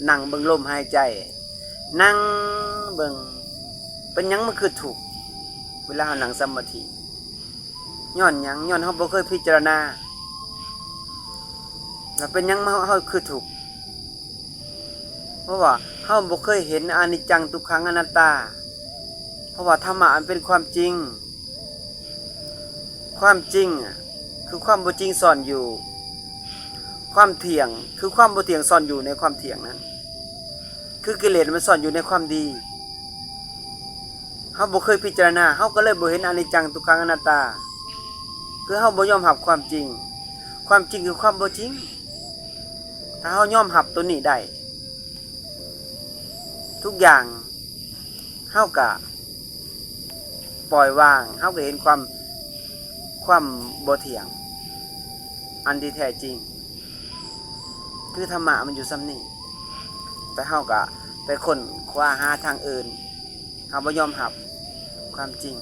นั่งเบิ่งลมหายใจนั่งเบิ่งเป็นหยังมันคือทุกข์เวลาเฮานั่งสมาธิย้อนหยังย้อนเฮาบ่เคยพิจารณาแล้วเป็นหยังเฮาคือทุกข์เพราะว่าเฮาบ่เคยเห็นอนิจจังทุกขังอนัตตาเพราะว่าธรรมะมันเป็นความจริงความจริงคือความบ่จริงซ่อนอยู่ความเที่ยงคือความบ่เที่ยงซ่อนอยู่ในความเที่ยงนั้นคือกิเลสมันซ่อนอยู่ในความดีเฮาบ่เคยพิจารณาเฮาก็เลยบ่เห็นอนิจจังทุกขังอนัตตาคือเฮาบ่ยอมรับความจริงความจริงคือความบ่จริงถ้าเฮายอมรับตัวนี้ได้ทุกอย่างเฮาก็ปล่อยวางเฮาก็เห็นความบ่เที่ยงอันที่แท้จริงคือธรรมะมันอยู่ซ้ำนี่แต่เฮาก็ไปค้นคว้าหาทางอื่นเฮาบ่ยอมรับความจริง